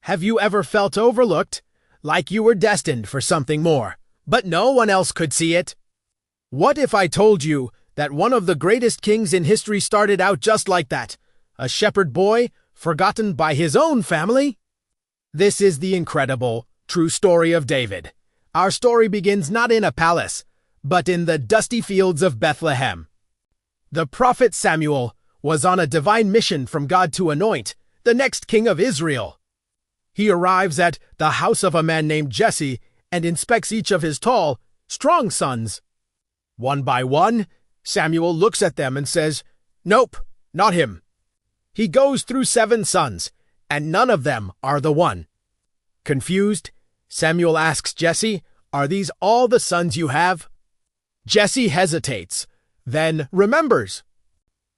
Have you ever felt overlooked? Like you were destined for something more, but no one else could see it? What if I told you that one of the greatest kings in history started out just like that? A shepherd boy, forgotten by his own family? This is the incredible, true story of David. Our story begins not in a palace, but in the dusty fields of Bethlehem. The prophet Samuel was on a divine mission from God to anoint the next king of Israel. He arrives at the house of a man named Jesse and inspects each of his tall, strong sons. One by one, Samuel looks at them and says, "Nope, not him." He goes through 7 sons, and none of them are the one. Confused, Samuel asks Jesse, "Are these all the sons you have?" Jesse hesitates, then remembers.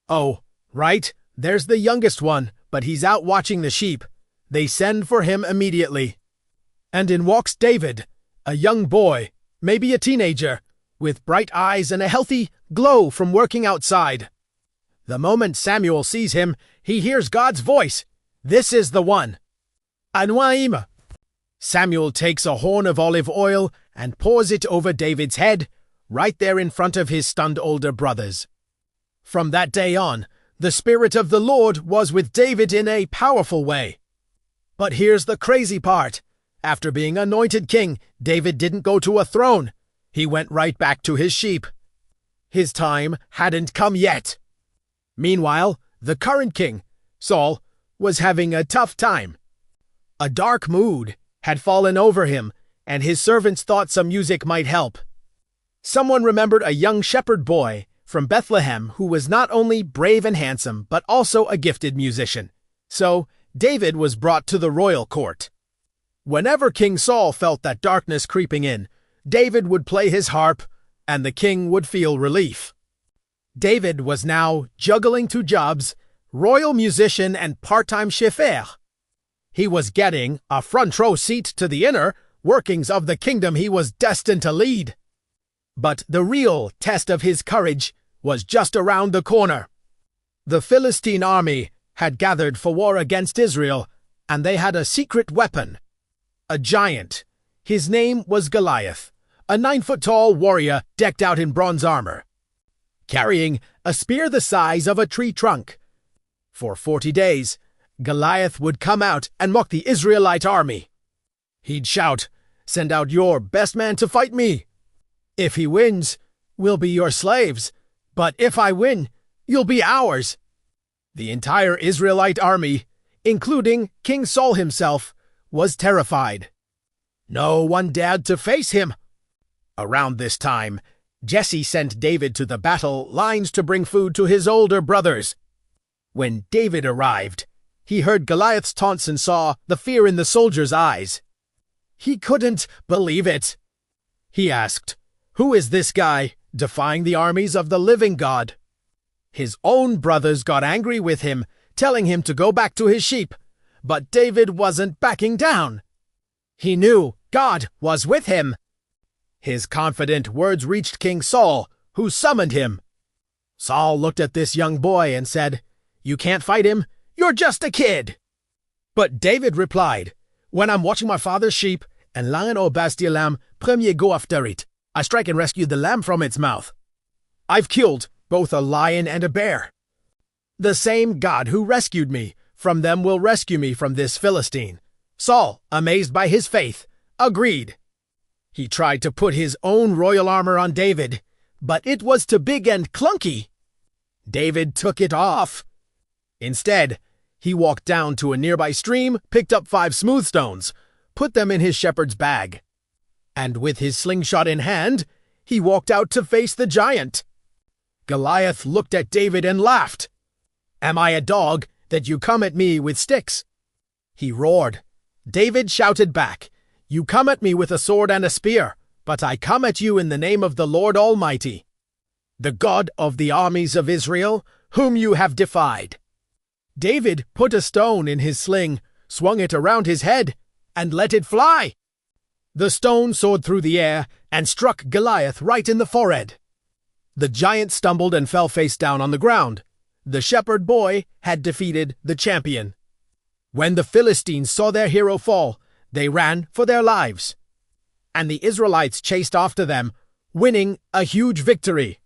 "Oh, right, there's the youngest one, but he's out watching the sheep." They send for him immediately. And in walks David, a young boy, maybe a teenager, with bright eyes and a healthy glow from working outside. The moment Samuel sees him, he hears God's voice. This is the one. Anoim. Samuel takes a horn of olive oil and pours it over David's head, right there in front of his stunned older brothers. From that day on, the Spirit of the Lord was with David in a powerful way. But here's the crazy part. After being anointed king, David didn't go to a throne. He went right back to his sheep. His time hadn't come yet. Meanwhile, the current king, Saul, was having a tough time. A dark mood had fallen over him, and his servants thought some music might help. Someone remembered a young shepherd boy from Bethlehem who was not only brave and handsome, but also a gifted musician. So, David was brought to the royal court. Whenever King Saul felt that darkness creeping in, David would play his harp, and the king would feel relief. David was now juggling 2 jobs, royal musician and part-time chauffeur. He was getting a front-row seat to the inner workings of the kingdom he was destined to lead. But the real test of his courage was just around the corner. The Philistine army had gathered for war against Israel, and they had a secret weapon. A giant. His name was Goliath, a 9-foot-tall warrior decked out in bronze armor, carrying a spear the size of a tree trunk. For 40 days, Goliath would come out and mock the Israelite army. He'd shout, "Send out your best man to fight me. If he wins, we'll be your slaves. But if I win, you'll be ours." The entire Israelite army, including King Saul himself, was terrified. No one dared to face him. Around this time, Jesse sent David to the battle lines to bring food to his older brothers. When David arrived, he heard Goliath's taunts and saw the fear in the soldiers' eyes. He couldn't believe it. He asked, "Who is this guy defying the armies of the living God?" His own brothers got angry with him, telling him to go back to his sheep. But David wasn't backing down. He knew God was with him. His confident words reached King Saul, who summoned him. Saul looked at this young boy and said, "You can't fight him. You're just a kid." But David replied, "When I'm watching my father's sheep, and lion or bastille lamb premier go after it, I strike and rescue the lamb from its mouth. I've killed both a lion and a bear. The same God who rescued me from them will rescue me from this Philistine." Saul, amazed by his faith, agreed. He tried to put his own royal armor on David, but it was too big and clunky. David took it off. Instead, he walked down to a nearby stream, picked up 5 smooth stones, put them in his shepherd's bag. And with his slingshot in hand, he walked out to face the giant. Goliath looked at David and laughed. "Am I a dog that you come at me with sticks?" He roared. David shouted back, "You come at me with a sword and a spear, but I come at you in the name of the Lord Almighty, the God of the armies of Israel, whom you have defied." David put a stone in his sling, swung it around his head, and let it fly. The stone soared through the air and struck Goliath right in the forehead. The giant stumbled and fell face down on the ground. The shepherd boy had defeated the champion. When the Philistines saw their hero fall, they ran for their lives. And the Israelites chased after them, winning a huge victory.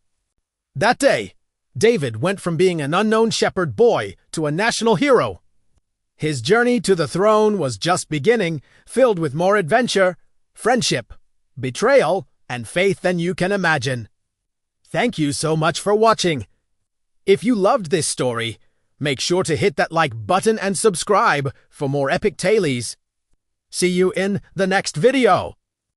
That day, David went from being an unknown shepherd boy to a national hero. His journey to the throne was just beginning, filled with more adventure, friendship, betrayal, and faith than you can imagine. Thank you so much for watching. If you loved this story, make sure to hit that like button and subscribe for more epic tales. See you in the next video.